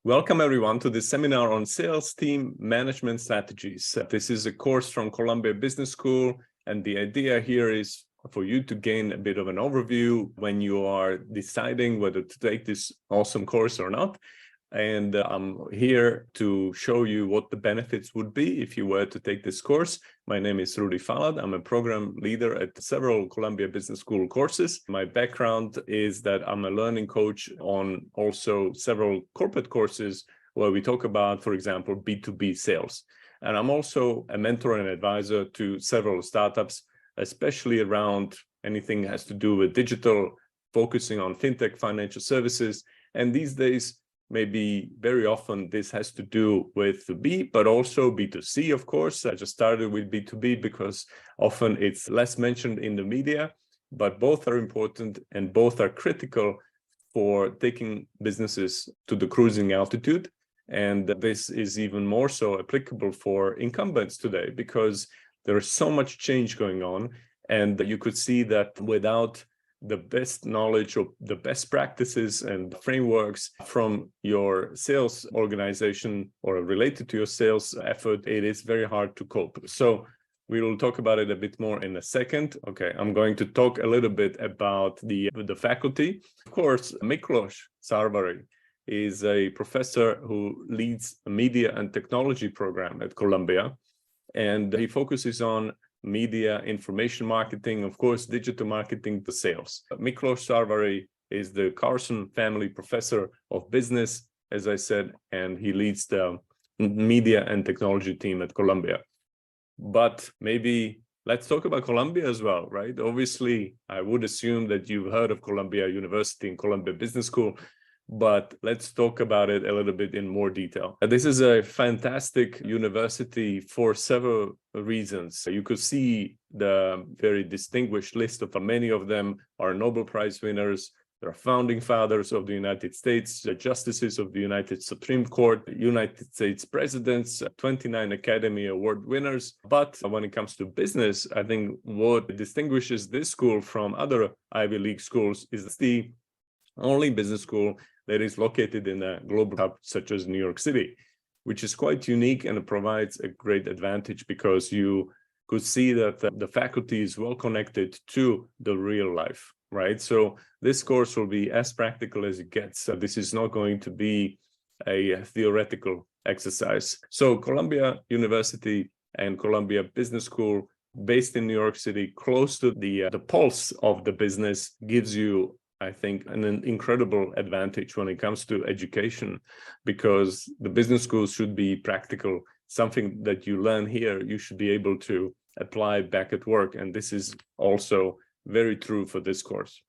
Welcome everyone to this seminar on sales team management strategies. This is a course from Columbia Business School, and the idea here is for you to gain a bit of an overview when you are deciding whether to take this awesome course or not. And I'm here to show you what the benefits would be if you were to take this course. My name is Rudy Falad. I'm a program leader at several Columbia Business School courses. My background is that I'm a learning coach on also several corporate courses where we talk about, for example, B2B sales. And I'm also a mentor and advisor to several startups, especially around anything that has to do with digital, focusing on fintech, financial services. And these days, maybe very often this has to do with B2B, but also B2C, of course. I just started with B2B because often it's less mentioned in the media, but both are important and both are critical for taking businesses to the cruising altitude. And this is even more so applicable for incumbents today because there is so much change going on. And you could see that without the best knowledge of the best practices and frameworks from your sales organization or related to your sales effort, it is very hard to cope. So we will talk about it a bit more in a second. Okay, I'm going to talk a little bit about the faculty. Of course, Miklos Sarvari is a professor who leads a media and technology program at Columbia, and he focuses on media, information marketing, of course, digital marketing to sales. Miklos Sarvari is the Carson Family Professor of Business, as I said, and he leads the media and technology team at Columbia. But maybe let's talk about Columbia as well, right? Obviously, I would assume that you've heard of Columbia University and Columbia Business School, but let's talk about it a little bit in more detail. This is a fantastic university for several reasons. You could see the very distinguished list of many of them are Nobel Prize winners. They're founding fathers of the United States, the justices of the United Supreme Court, United States presidents, 29 Academy Award winners. But when it comes to business, I think what distinguishes this school from other Ivy League schools is the only business school that is located in a global hub such as New York City, which is quite unique and it provides a great advantage because you could see that the faculty is well connected to the real life, right? So this course will be as practical as it gets. This is not going to be a theoretical exercise. So Columbia University and Columbia Business School, based in New York City, close to the pulse of the business, gives you, I think, an incredible advantage when it comes to education, because the business schools should be practical. Something that you learn here, you should be able to apply back at work. And this is also very true for this course.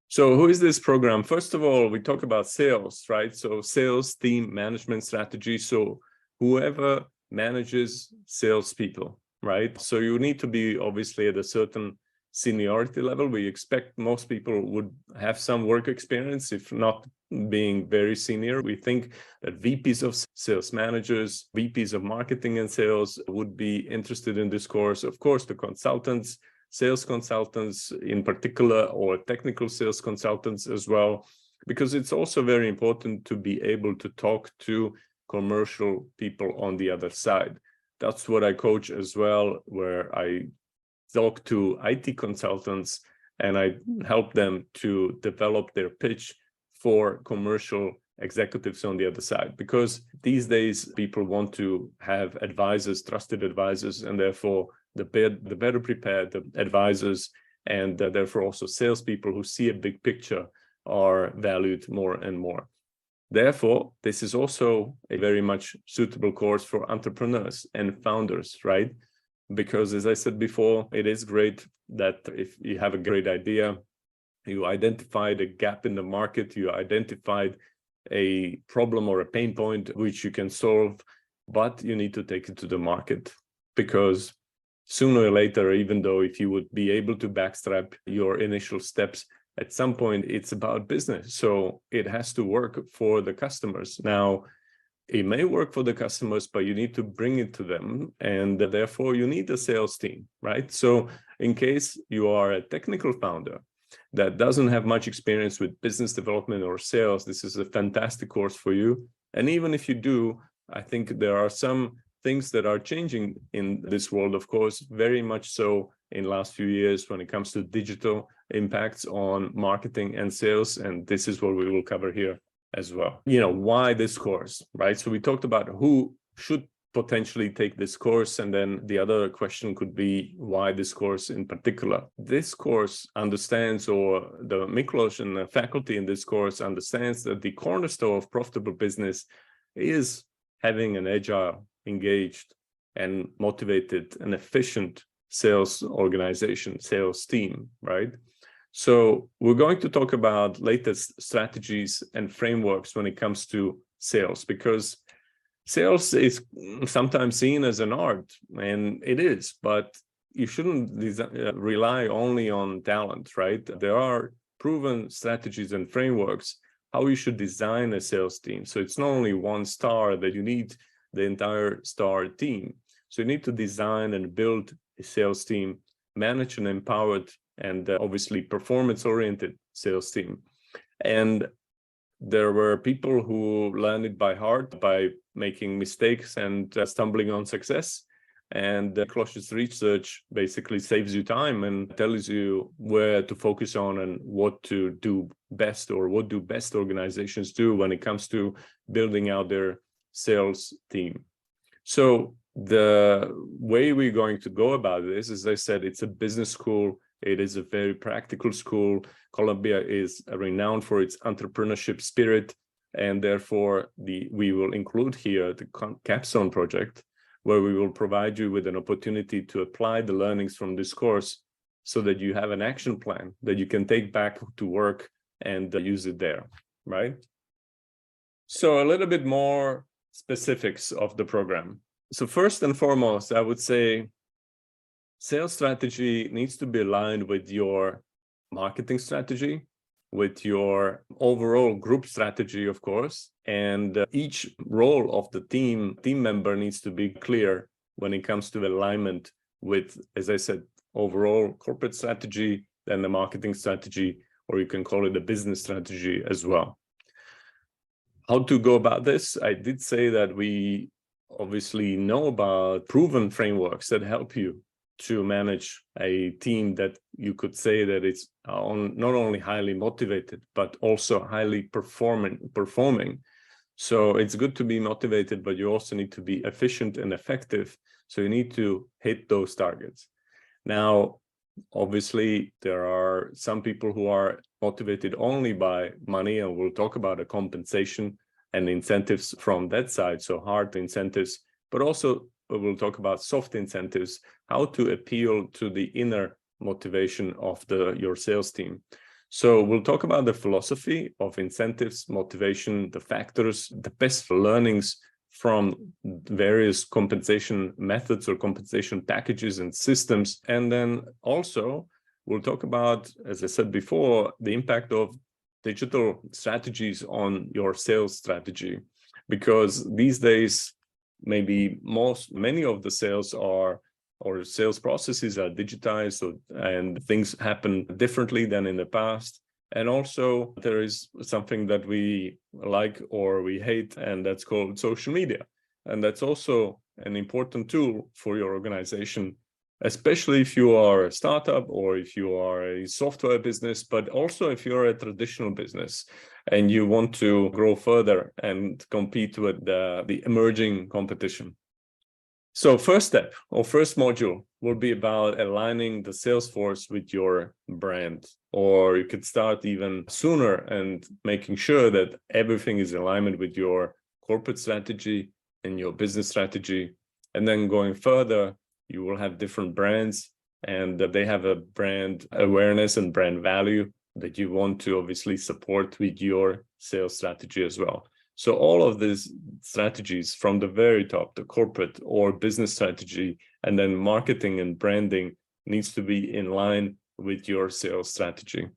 So who is this program? First of all, we talk about sales, right? So sales team management strategy. So whoever manages salespeople, right? So you need to be obviously at a certain seniority level. We expect most people would have some work experience, if not being very senior. We think that VPs of sales managers, VPs of marketing and sales would be interested in this course. Of course, the consultants, sales consultants in particular, or technical sales consultants as well, because it's also very important to be able to talk to commercial people on the other side. That's what I coach as well, where I talk to IT consultants and I help them to develop their pitch for commercial executives on the other side, because these days people want to have advisors, trusted advisors, and therefore the better prepared the advisors and therefore also salespeople who see a big picture are valued more and more. Therefore, this is also a very much suitable course for entrepreneurs and founders, right? Because as I said before, it is great that if you have a great idea, you identified a gap in the market, you identified a problem or a pain point which you can solve, but you need to take it to the market, because sooner or later, even though if you would be able to backstrap your initial steps, at some point it's about business. So it has to work for the customers. Now, it may work for the customers, but you need to bring it to them. And therefore, you need a sales team, right? So in case you are a technical founder that doesn't have much experience with business development or sales, this is a fantastic course for you. And even if you do, I think there are some things that are changing in this world, of course, very much so in the last few years when it comes to digital impacts on marketing and sales. And this is what we will cover here as well. Why this course, right? So we talked about who should potentially take this course, and then the other question could be why this course in particular. This course understands, or the Miklos and the faculty in this course understands, that the cornerstone of profitable business is having an agile, engaged, and motivated and efficient sales organization, sales team, right? So we're going to talk about latest strategies and frameworks when it comes to sales, because sales is sometimes seen as an art, and it is, but you shouldn't rely only on talent, right? There are proven strategies and frameworks how you should design a sales team. So it's not only one star that you need, the entire star team. So you need to design and build a sales team, manage an empowered and obviously performance-oriented sales team. And there were people who learned it by heart, by making mistakes and stumbling on success. And Miklos' research basically saves you time and tells you where to focus on and what to do best, or what do best organizations do when it comes to building out their sales team. So the way we're going to go about this, as I said, it's a business school. It is a very practical school. Columbia is renowned for its entrepreneurship spirit, and therefore we will include here the capstone project, where we will provide you with an opportunity to apply the learnings from this course so that you have an action plan that you can take back to work and use it there, right? So a little bit more specifics of the program. So first and foremost, I would say sales strategy needs to be aligned with your marketing strategy, with your overall group strategy, of course, and each role of the team member needs to be clear when it comes to alignment with, as I said, overall corporate strategy, then the marketing strategy, or you can call it a business strategy as well. How to go about this? I did say that we obviously know about proven frameworks that help you to manage a team that you could say that it's not only highly motivated, but also highly performing. So it's good to be motivated, but you also need to be efficient and effective. So you need to hit those targets. Now, obviously, there are some people who are motivated only by money, and we'll talk about the compensation and incentives from that side. So hard incentives, but also we'll talk about soft incentives, how to appeal to the inner motivation of your sales team. So we'll talk about the philosophy of incentives, motivation, the factors, the best learnings from various compensation methods or compensation packages and systems. And then also we'll talk about, as I said before, the impact of digital strategies on your sales strategy, because these days, maybe many of the sales processes are digitized, and things happen differently than in the past. And also there is something that we like or we hate, and that's called social media. And that's also an important tool for your organization, especially if you are a startup or if you are a software business, but also if you're a traditional business and you want to grow further and compete with the emerging competition. So first step or first module will be about aligning the sales force with your brand, or you could start even sooner and making sure that everything is in alignment with your corporate strategy and your business strategy. And then going further, you will have different brands, and they have a brand awareness and brand value that you want to obviously support with your sales strategy as well. So all of these strategies from the very top, the corporate or business strategy, and then marketing and branding needs to be in line with your sales strategy.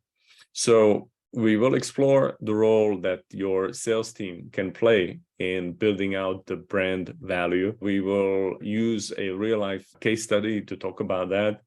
So we will explore the role that your sales team can play in building out the brand value. We will use a real life case study to talk about that,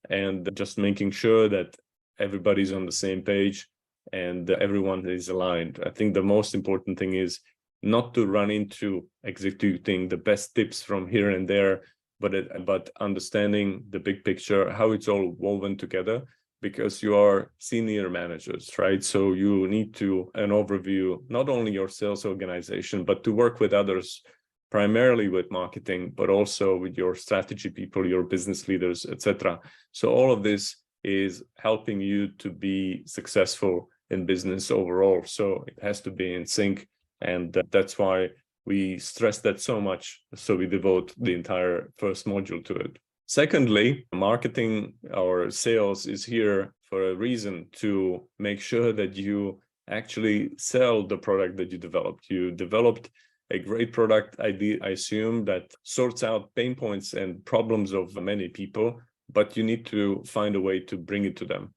and just making sure that everybody's on the same page and everyone is aligned. I think the most important thing is not to run into executing the best tips from here and there, but understanding the big picture, how it's all woven together, because you are senior managers, right? So you need to an overview, not only your sales organization, but to work with others, primarily with marketing, but also with your strategy people, your business leaders, etc. So all of this is helping you to be successful in business overall. So it has to be in sync. And that's why we stress that so much. So we devote the entire first module to it. Secondly, marketing or sales is here for a reason, to make sure that you actually sell the product that you developed. You developed a great product idea, I assume, that sorts out pain points and problems of many people, but you need to find a way to bring it to them,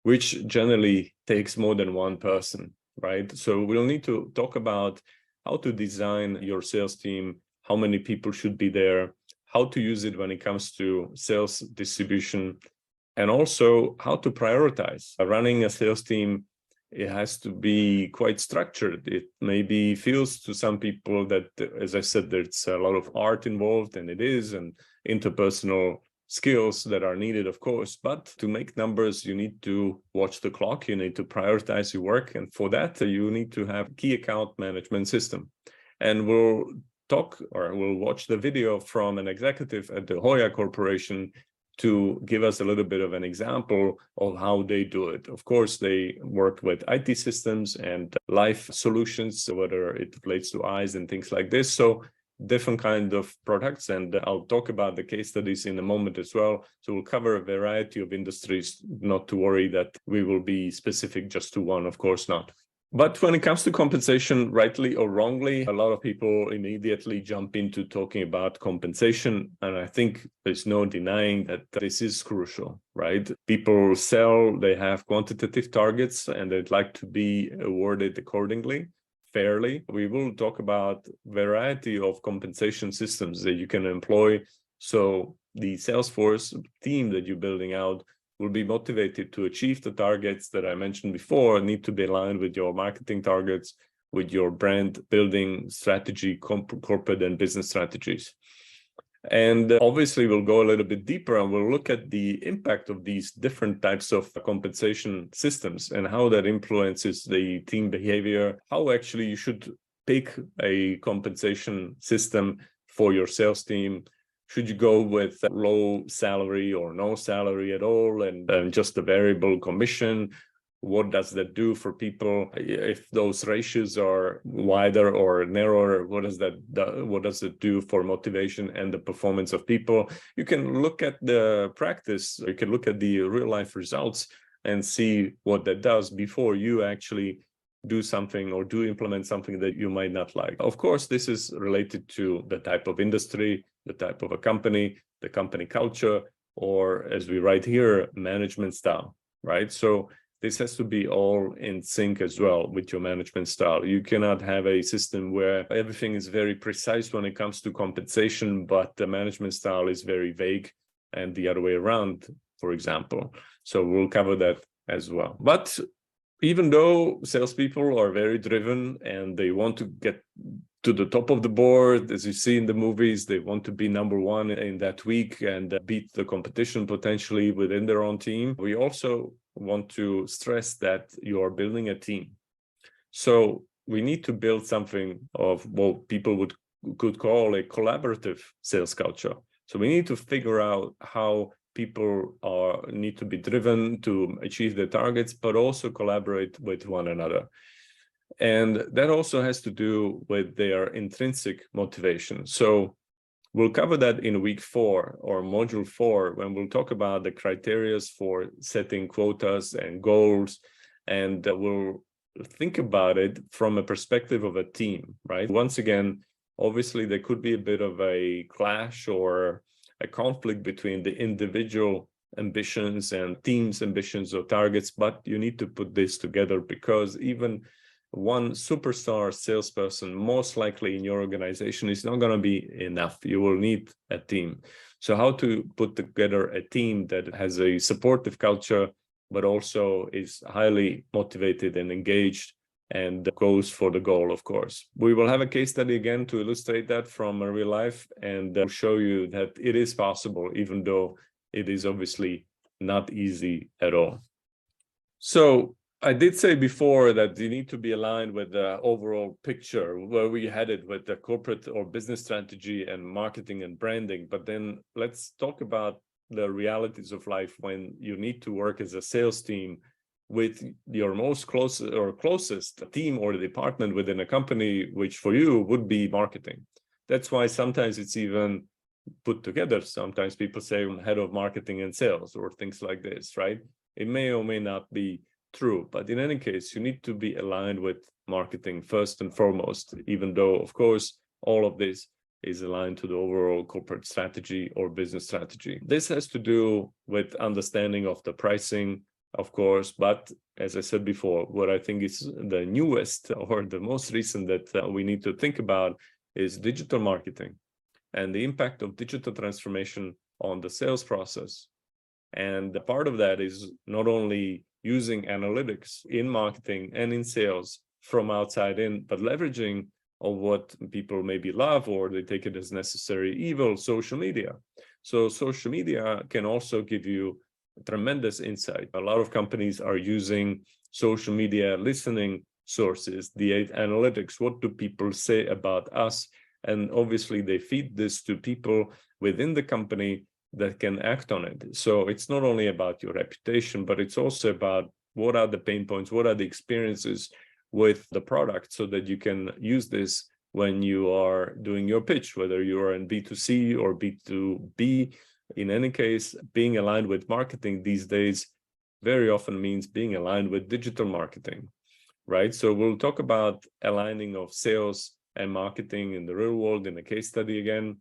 which generally takes more than one person, right? So we'll need to talk about how to design your sales team, how many people should be there, how to use it when it comes to sales distribution, and also how to prioritize. Running a sales team, it has to be quite structured. It maybe feels to some people that, as I said, there's a lot of art involved, and it is, and interpersonal skills that are needed, of course. But to make numbers, you need to watch the clock, you need to prioritize your work. And for that, you need to have key account management system. And we'll watch the video from an executive at the Hoya Corporation to give us a little bit of an example of how they do it. Of course, they work with IT systems and life solutions, whether it relates to eyes and things like this. So different kind of products, and I'll talk about the case studies in a moment as well. So we'll cover a variety of industries, not to worry that we will be specific just to one, of course not. But when it comes to compensation, rightly or wrongly, a lot of people immediately jump into talking about compensation. And I think there's no denying that this is crucial, right? People sell, they have quantitative targets, and they'd like to be awarded accordingly, fairly. We will talk about variety of compensation systems that you can employ. So the Salesforce team that you're building out will be motivated to achieve the targets that I mentioned before, need to be aligned with your marketing targets, with your brand building strategy, corporate and business strategies. And obviously, we'll go a little bit deeper and we'll look at the impact of these different types of compensation systems and how that influences the team behavior, how actually you should pick a compensation system for your sales team. Should you go with low salary or no salary at all, and just a variable commission? What does that do for people? If those ratios are wider or narrower, what does it do for motivation and the performance of people? You can look at the practice, you can look at the real life results and see what that does before you actually do something or do implement something that you might not like. Of course, this is related to the type of industry, the type of a company, the company culture, or as we write here, management style, right? So this has to be all in sync as well with your management style. You cannot have a system where everything is very precise when it comes to compensation, but the management style is very vague, and the other way around, for example. So we'll cover that as well. But even though salespeople are very driven and they want to get to the top of the board, as you see in the movies, they want to be number one in that week and beat the competition potentially within their own team. We also want to stress that you are building a team. So we need to build something of what people could call a collaborative sales culture. So we need to figure out how people need to be driven to achieve their targets, but also collaborate with one another. And that also has to do with their intrinsic motivation. So we'll cover that in week 4 or module 4, when we'll talk about the criteria for setting quotas and goals. And we'll think about it from a perspective of a team, right? Once again, obviously, there could be a bit of a clash or a conflict between the individual ambitions and team's ambitions or targets, but you need to put this together, because even one superstar salesperson, most likely in your organization, is not going to be enough. You will need a team. So how to put together a team that has a supportive culture, but also is highly motivated and engaged and goes for the goal, of course. We will have a case study again to illustrate that from real life and show you that it is possible, even though it is obviously not easy at all. So I did say before that you need to be aligned with the overall picture, where we headed with the corporate or business strategy and marketing and branding. But then let's talk about the realities of life when you need to work as a sales team with your most closest team or department within a company, which for you would be marketing. That's why sometimes it's even put together. Sometimes people say I'm head of marketing and sales or things like this, right? It may or may not be true, but in any case, you need to be aligned with marketing first and foremost, even though, of course, all of this is aligned to the overall corporate strategy or business strategy. This has to do with understanding of the pricing, of course, but as I said before, what I think is the newest or the most recent that we need to think about is digital marketing and the impact of digital transformation on the sales process. And the part of that is not only using analytics in marketing and in sales from outside in, but leveraging of what people maybe love or they take it as necessary evil, social media. So social media can also give you tremendous insight. A lot of companies are using social media listening sources, the analytics. What do people say about us? And obviously they feed this to people within the company that can act on it. So it's not only about your reputation, but it's also about what are the pain points, what are the experiences with the product, so that you can use this when you are doing your pitch, whether you are in B2C or B2B. In any case, being aligned with marketing these days very often means being aligned with digital marketing, right? So we'll talk about aligning of sales and marketing in the real world in a case study again.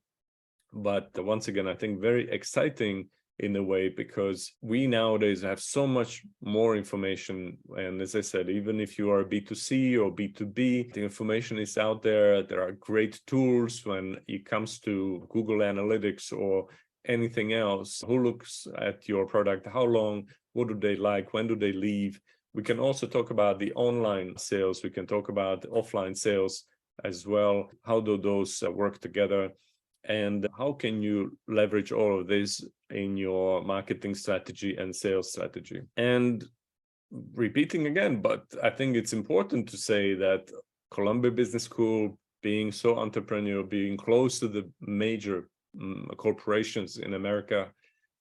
But once again, I think very exciting in a way, because we nowadays have so much more information. And as I said, even if you are B2C or B2B, the information is out there. There are great tools when it comes to Google Analytics or anything else. Who looks at your product? How long? What do they like? When do they leave? We can also talk about the online sales. We can talk about offline sales as well. How do those work together? And how can you leverage all of this in your marketing strategy and sales strategy? And repeating again, but I think it's important to say that Columbia Business School, being so entrepreneurial, being close to the major corporations in America,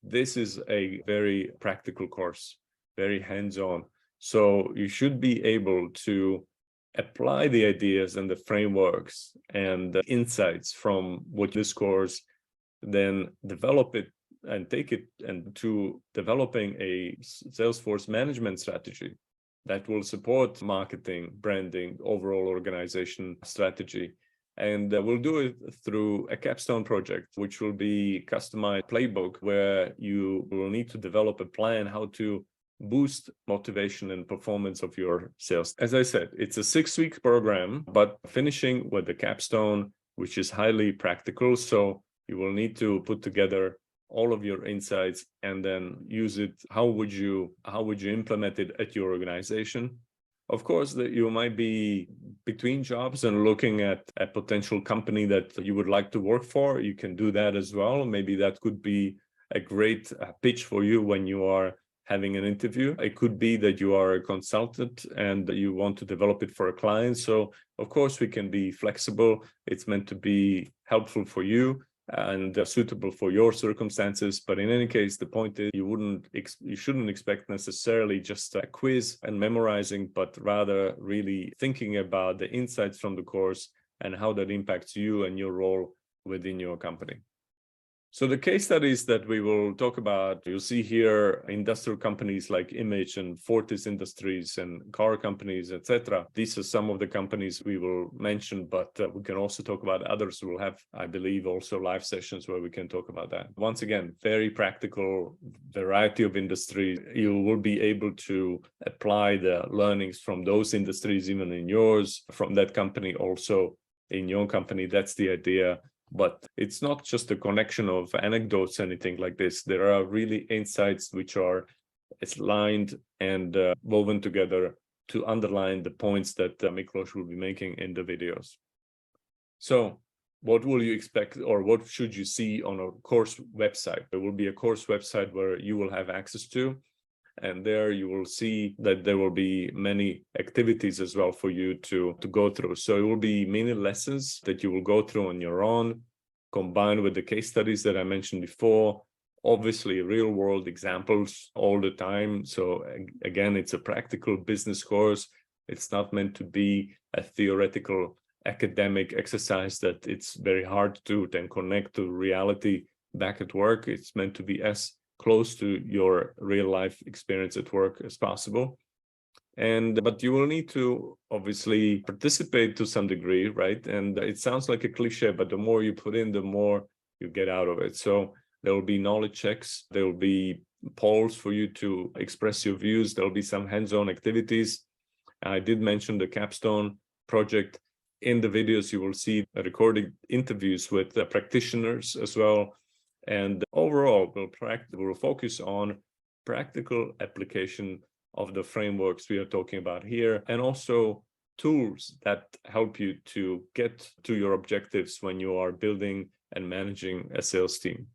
this is a very practical course, very hands-on. So you should be able to apply the ideas and the frameworks and the insights from what this course, then develop it and take it and to developing a Salesforce management strategy that will support marketing, branding, overall organization strategy. And we'll do it through a capstone project, which will be customized playbook where you will need to develop a plan how to boost motivation and performance of your sales. As I said, it's a 6-week program, but finishing with the capstone, which is highly practical. So you will need to put together all of your insights and then use it. How would you implement it at your organization? Of course, that you might be between jobs and looking at a potential company that you would like to work for. You can do that as well. Maybe that could be a great pitch for you when you are having an interview. It could be that you are a consultant and you want to develop it for a client. So of course we can be flexible. It's meant to be helpful for you and suitable for your circumstances. But in any case, the point is you shouldn't expect necessarily just a quiz and memorizing, but rather really thinking about the insights from the course and how that impacts you and your role within your company. So the case studies that we will talk about, you'll see here industrial companies like Image and Fortis Industries and car companies, etc. These are some of the companies we will mention, but we can also talk about others. We'll have, I believe, also live sessions where we can talk about that. Once again, very practical, variety of industries. You will be able to apply the learnings from those industries, even in yours, from that company also in your company. That's the idea. But it's not just a connection of anecdotes, anything like this. There are really insights which are it's lined and woven together to underline the points that Miklos will be making in the videos. So what will you expect, or what should you see on a course website? There will be a course website where you will have access to, and there you will see that there will be many activities as well for you to go through. So it will be many lessons that you will go through on your own, combined with the case studies that I mentioned before. Obviously, real world examples all the time. So again, it's a practical business course. It's not meant to be a theoretical academic exercise that it's very hard to then connect to reality back at work. It's meant to be as close to your real life experience at work as possible. But you will need to obviously participate to some degree, right? And it sounds like a cliche, but the more you put in, the more you get out of it. So there will be knowledge checks. There will be polls for you to express your views. There will be some hands-on activities. I did mention the capstone project. In the videos, you will see recorded interviews with practitioners as well. And overall, we'll focus on practical application of the frameworks we are talking about here, and also tools that help you to get to your objectives when you are building and managing a sales team.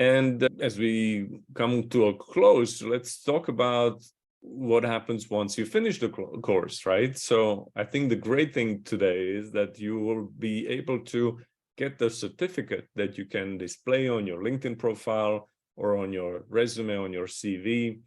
And as we come to a close, let's talk about what happens once you finish the course, right? So I think the great thing today is that you will be able to get the certificate that you can display on your LinkedIn profile or on your resume, on your CV.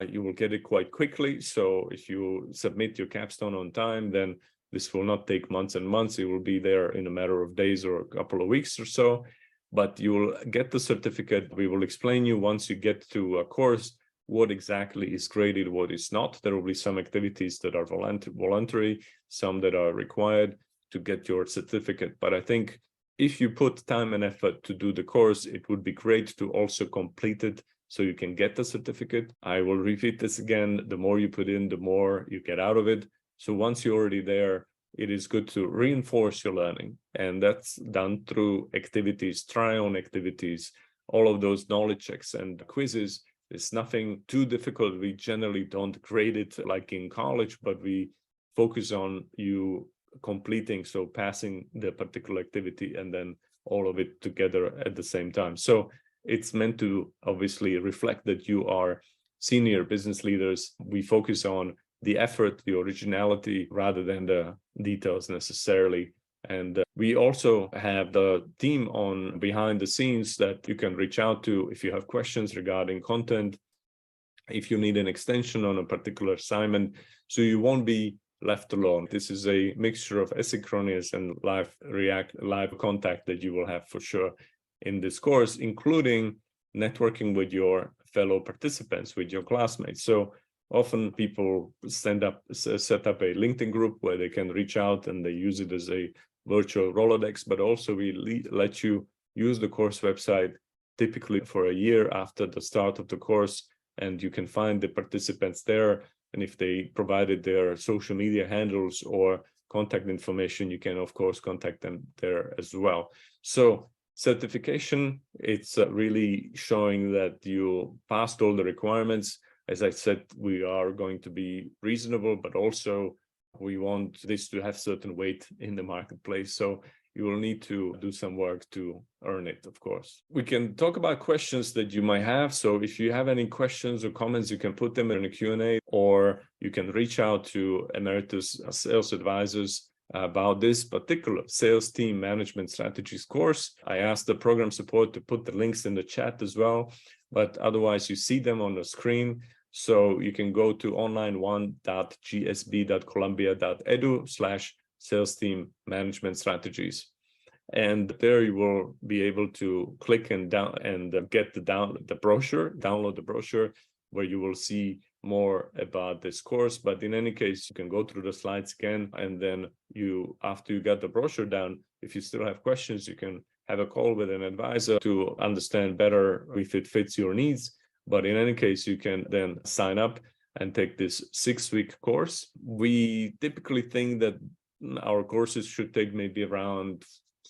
You will get it quite quickly. So if you submit your capstone on time, then this will not take months and months. It will be there in a matter of days or a couple of weeks or so. But you will get the certificate. We will explain you once you get to a course what exactly is graded, what is not. There will be some activities that are voluntary, some that are required to get your certificate. But I think if you put time and effort to do the course, it would be great to also complete it so you can get the certificate. I will repeat this again. The more you put in, the more you get out of it. So once you're already there, it is good to reinforce your learning. And that's done through activities, try-on activities, all of those knowledge checks and quizzes. It's nothing too difficult. We generally don't grade it like in college, but we focus on you completing, so passing the particular activity and then all of it together at the same time. So it's meant to obviously reflect that you are senior business leaders. We focus on the effort, the originality, rather than the details necessarily. And we also have the team on behind the scenes that you can reach out to if you have questions regarding content, if you need an extension on a particular assignment, so you won't be left alone. This is a mixture of asynchronous and live contact that you will have for sure in this course, including networking with your fellow participants, with your classmates. So often people set up a LinkedIn group where they can reach out and they use it as a virtual Rolodex, but also we let you use the course website typically for a year after the start of the course, and you can find the participants there. And if they provided their social media handles or contact information, you can of course contact them there as well. So certification, it's really showing that you passed all the requirements. As I said, we are going to be reasonable, but also we want this to have certain weight in the marketplace. So you will need to do some work to earn it, of course. We can talk about questions that you might have. So if you have any questions or comments, you can put them in a Q&A, or you can reach out to Emeritus sales advisors about this particular sales team management strategies course. I asked the program support to put the links in the chat as well, but otherwise you see them on the screen. So you can go to online1.gsb.columbia.edu/sales team management strategies. And there you will be able to click and get download the brochure, where you will see more about this course. But in any case, you can go through the slides again, and then after you get the brochure down, if you still have questions, you can have a call with an advisor to understand better if it fits your needs. But in any case, you can then sign up and take this 6-week course. We typically think that our courses should take maybe around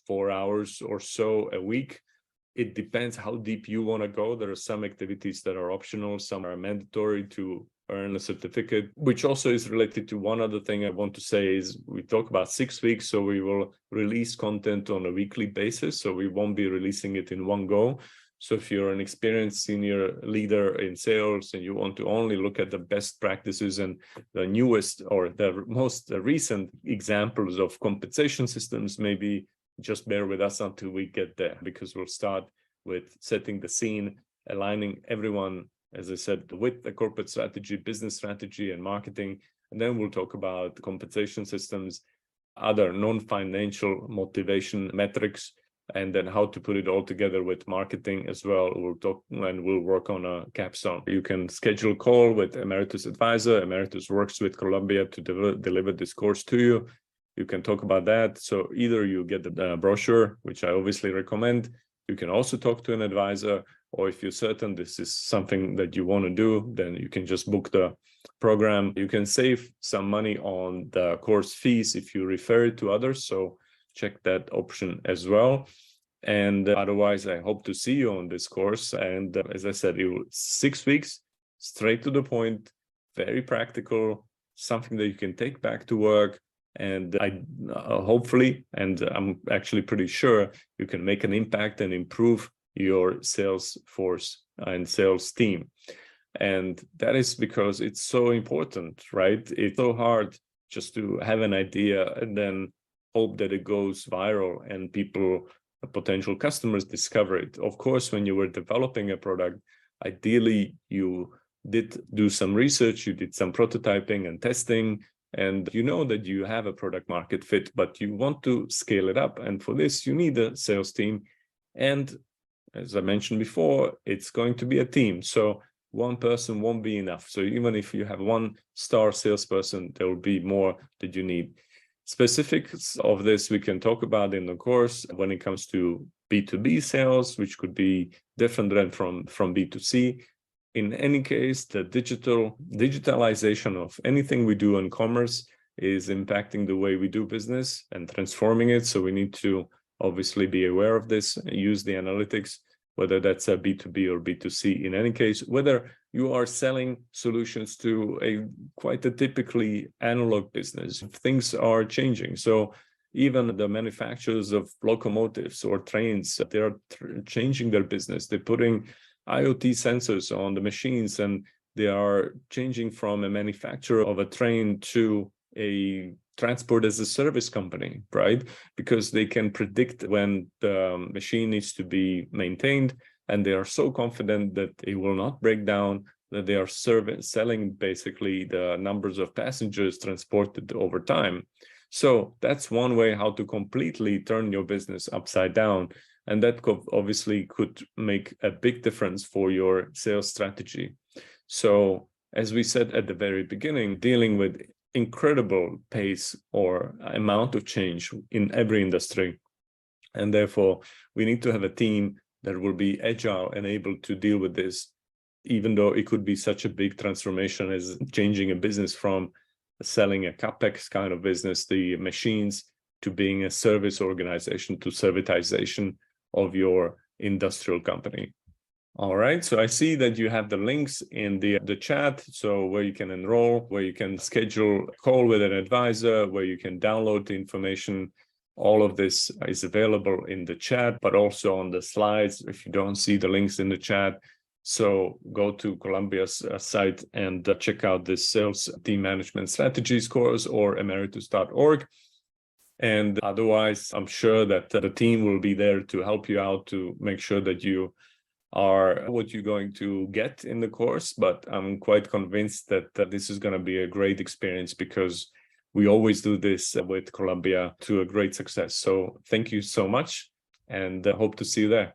4 hours or so a week. it depends how deep you want to go. There are some activities that are optional, some are mandatory to earn a certificate, which also is related to one other thing I want to say is we talk about 6 weeks, so we will release content on a weekly basis, so we won't be releasing it in one go. So if you're an experienced senior leader in sales and you want to only look at the best practices and the newest or the most recent examples of compensation systems, maybe just bear with us until we get there, because we'll start with setting the scene, aligning everyone, as I said, with the corporate strategy, business strategy, and marketing. And then we'll talk about compensation systems, other non-financial motivation metrics, and then how to put it all together with marketing as well. We'll talk and we'll work on a capstone. You can schedule a call with Emeritus advisor. Emeritus works with Columbia to deliver this course to you. You can talk about that. So either you get the brochure, which I obviously recommend. You can also talk to an advisor, or if you're certain this is something that you want to do, then you can just book the program. You can save some money on the course fees if you refer it to others. So check that option as well. And otherwise, I hope to see you on this course. And as I said, 6 weeks, straight to the point, very practical, something that you can take back to work. And I hopefully, and I'm actually pretty sure, you can make an impact and improve your sales force and sales team. And that is because it's so important, right? It's so hard just to have an idea and then hope that it goes viral and people, potential customers, discover it. Of course, when you were developing a product, ideally you did do some research, you did some prototyping and testing, and you know that you have a product market fit, but you want to scale it up. And for this, you need a sales team. And as I mentioned before, it's going to be a team. So one person won't be enough. So even if you have one star salesperson, there will be more that you need. Specifics of this we can talk about in the course when it comes to B2B sales, which could be different than from B2C. In any case, the digitalization of anything we do in commerce is impacting the way we do business and transforming it. So we need to obviously be aware of this, use the analytics, whether that's a B2B or B2C. In any case, whether you are selling solutions to quite a typically analog business, things are changing. So even the manufacturers of locomotives or trains, they are changing their business. They're putting IoT sensors on the machines, and they are changing from a manufacturer of a train to a transport as a service company, right? Because they can predict when the machine needs to be maintained, and they are so confident that it will not break down, that they are selling basically the numbers of passengers transported over time. So that's one way how to completely turn your business upside down. And that obviously could make a big difference for your sales strategy. So as we said at the very beginning, dealing with incredible pace or amount of change in every industry. And therefore, we need to have a team that will be agile and able to deal with this, even though it could be such a big transformation as changing a business from selling a CapEx kind of business, the machines, to being a service organization, to servitization of your industrial company. All right, so I see that you have the links in the chat, so where you can enroll, where you can schedule a call with an advisor, where you can download the information. All of this is available in the chat, but also on the slides if you don't see the links in the chat. So go to Columbia's site and check out this Sales Team Management Strategies course or emeritus.org. And otherwise, I'm sure that the team will be there to help you out to make sure that you are what you're going to get in the course. But I'm quite convinced that this is going to be a great experience, because we always do this with Columbia to a great success. So thank you so much, and hope to see you there.